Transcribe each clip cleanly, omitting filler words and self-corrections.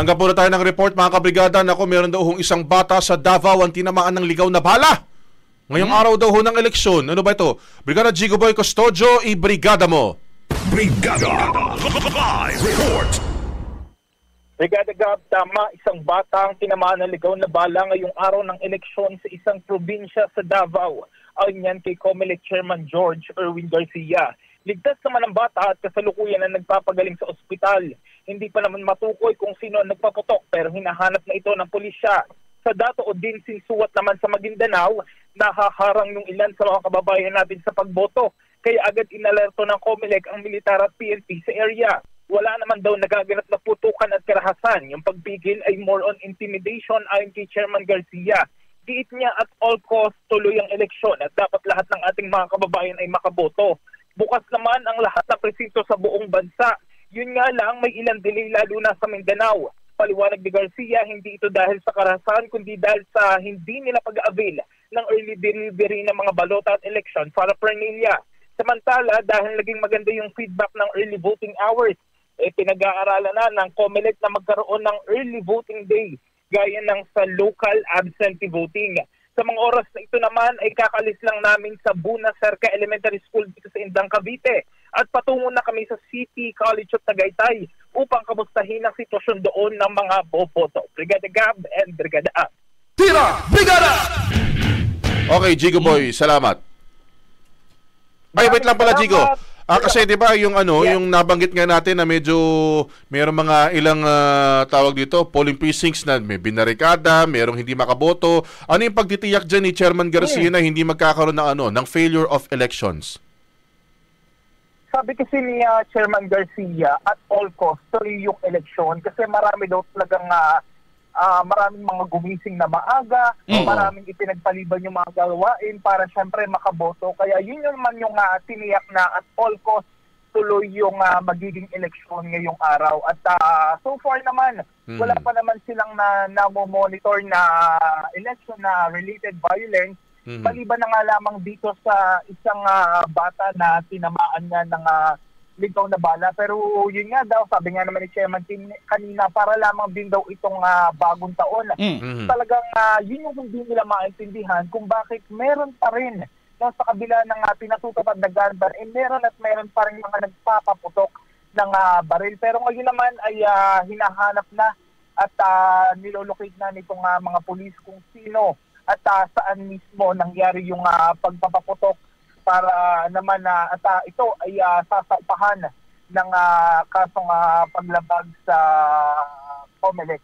Tanggap muna tayo ng report mga kabrigada. Nako, meron daw isang bata sa Davao ang tinamaan ng ligaw na bala. Ngayong araw daw ng eleksyon. Ano ba ito? Brigada Jigo Boy Custodio, i-brigada mo. Brigada Live Report. Brigada Gab, tama, isang bata ang tinamaan ng ligaw na bala ngayong araw ng eleksyon sa isang probinsya sa Davao. Ayon yan kay COMELEC Chairman George Erwin Garcia. Ligtas naman ang bata at kasalukuyan na nagpapagaling sa ospital. Hindi pa naman matukoy kung sino ang nagpaputok pero hinahanap na ito ng pulisya. Sa Dato Odin Sinsuat naman sa Maguindanao, nahaharang yung ilan sa mga kababayan natin sa pagboto. Kaya agad inalerto ng COMELEC ang militar at PNP sa area. Wala naman daw nagaganap na putukan at karahasan. Yung pagpigil ay more on intimidation ayon kay Chairman Garcia. Giit niya at all cost tuloy ang eleksyon at dapat lahat ng ating mga kababayan ay makaboto. Bukas naman ang lahat ng presinto sa buong bansa. Yun nga lang, may ilang delay lalo na sa Mindanao. Paliwanag ni Garcia, hindi ito dahil sa karahasan kundi dahil sa hindi nila pag-avail ng early delivery ng mga balota at election para Pernilla. Samantala, dahil naging maganda yung feedback ng early voting hours, pinag-aaralan na ng COMELEC na magkaroon ng early voting day gaya ng sa local absentee voting. Sa mga oras na ito naman ay kakalis lang namin sa Buna Cerca Elementary School dito sa Indang, Cavite at patungo na kami sa City College of Tagaytay upang kamustahin ang sitwasyon doon ng mga boboto. Brigada Gab and Brigada Ab. Tira! Brigada! Okay, Jigo Boy, salamat. Ay, wait lang pala, Jigo. Kasi 'di ba yung yung nabanggit nga natin na medyo mayroong mga ilang tawag dito, polling precincts na may binarikada, mayroong hindi makaboto. Ano yung pagtitiyak diyan ni Chairman Garcia na hindi magkakaroon ng failure of elections? Sabi kasi ni Chairman Garcia, at all costs tuloy yung eleksyon kasi marami daw talagang maraming mga gumising na maaga, maraming ipinagpaliban yung mga gawain para syempre makaboto. Kaya yun naman yung tiniyak na at all costs tuloy yung magiging eleksyon ngayong araw. At so far naman, wala pa naman silang na-monitor na election na related violence. Maliban na nga lamang dito sa isang bata na tinamaan nga ng ligaw na bala. Pero yun nga daw, sabi nga naman ni Chairman kanina, para lamang din daw itong bagong taon. Talagang yun yung hindi nila maintindihan kung bakit meron pa rin sa kabila ng pinatutupad na gun ban, meron pa rin mga nagpapaputok ng baril. Pero ngayon naman ay hinahanap na at nilolocate na nitong mga pulis kung sino at saan mismo nangyari yung pagpapaputok para naman at ito ay sasaupahan ng kasong paglabag sa COMELEC.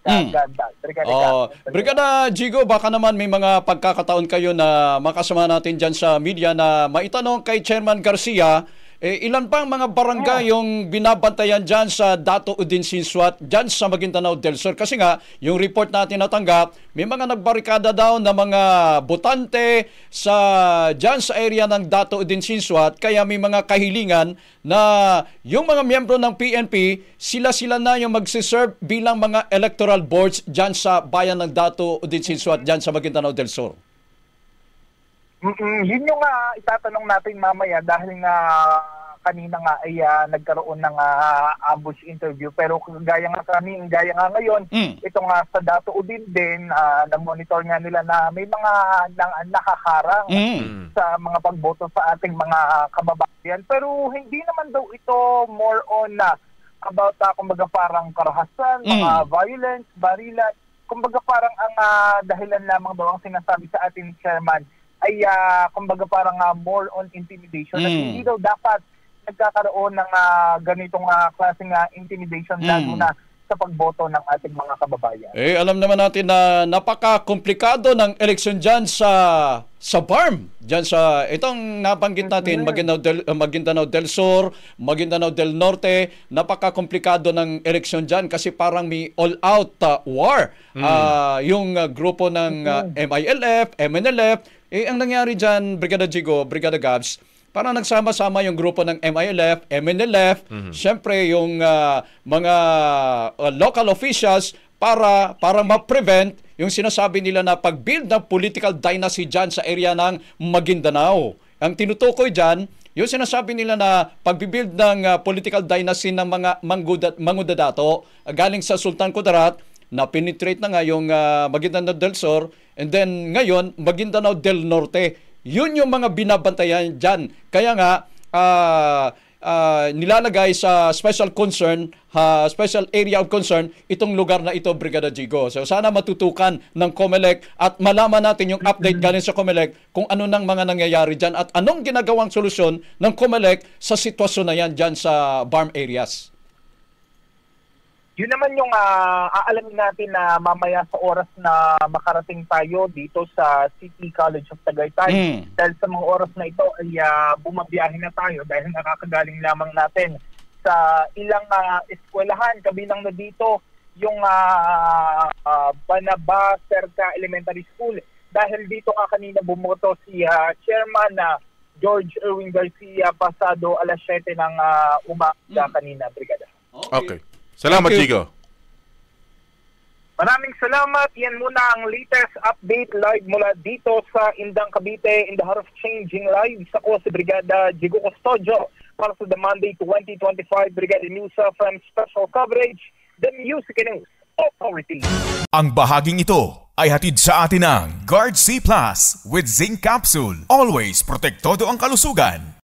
Brigada Jigo, baka naman may mga pagkakataon kayo na makasama natin dyan sa media na maitanong kay Chairman Garcia, ilan pang mga barangay yung binabantayan dyan sa Dato Udin Sinsuat, dyan sa Maguindanao del Sur? Kasi nga, yung report natin natanggap, may mga nagbarikada daw na mga botante dyan sa area ng Dato Udin Sinsuat, kaya may mga kahilingan na yung mga miyembro ng PNP, sila-sila na yung magsiserve bilang mga electoral boards dyan sa bayan ng Dato Udin Sinsuat, dyan sa Maguindanao del Sur. Yun yung itatanong natin mamaya dahil nga kanina nga ay nagkaroon ng ambush interview. Pero gaya nga ngayon, ito nga sa Dato Udin din, na-monitor nga nila na may mga nakaharang sa mga pagboto sa ating mga kababayan. Pero hindi naman daw ito more on about kumbaga parang karahasan, mga violence, barila. Kumbaga parang ang dahilan lamang daw ang sinasabi sa ating chairman ay kumbaga parang more on intimidation. At hindi daw dapat nagkakaroon ng ganitong klaseng intimidation lalo na sa pagboto ng ating mga kababayan. Alam naman natin na napaka-komplikado ng eleksyon dyan sa BARM. Dyan sa itong nabanggit natin, Maguindanao del Sur, Maguindanao del Norte, napaka-komplikado ng eleksyon dyan kasi parang may all-out war. Yung grupo ng MILF, MNLF, ang nangyari dyan, Brigada Jigo, Brigada Gabs, parang nagsama-sama yung grupo ng MILF, MNLF, syempre yung mga local officials para ma-prevent yung sinasabi nila na pag-build ng political dynasty dyan sa area ng Maguindanao. Ang tinutukoy dyan, Yung sinasabi nila na pagbibuild ng political dynasty ng mga mangudadato galing sa Sultan Kudarat, na penetrate na nga yung Maguindanao del Sur, and then ngayon Maguindanao del Norte. Yun yung mga binabantayan dyan. Kaya nga nilalagay sa special concern, special area of concern itong lugar na ito, Brigada Jigo. So sana matutukan ng COMELEC at malaman natin yung update galing sa COMELEC kung ano nang mga nangyayari dyan at anong ginagawang solusyon ng COMELEC sa sitwasyon na yan dyan sa BARM areas. Yun naman yung aalamin natin na mamaya sa oras na makarating tayo dito sa City College of Tagaytay. Dahil sa mga oras na ito ay bumabiyahe na tayo dahil nakakagaling lamang natin sa ilang eskwelahan. Kabilang na dito yung Banaba Cerca Elementary School. Dahil dito kanina bumoto si Chairman George Erwin Garcia pasado alas 7 ng umaga kanina, Brigada. Okay. Salamat, Jigo. Maraming salamat. Yan muna ang latest update live mula dito sa Indang, Cavite in the heart of changing lives. Ako si Brigada Jigo Custodio para sa The Monday 2025 Brigada News from Special Coverage, The Music News Authority. Ang bahaging ito ay hatid sa atin ng Guard C Plus with Zinc Capsule. Always protektado ang kalusugan.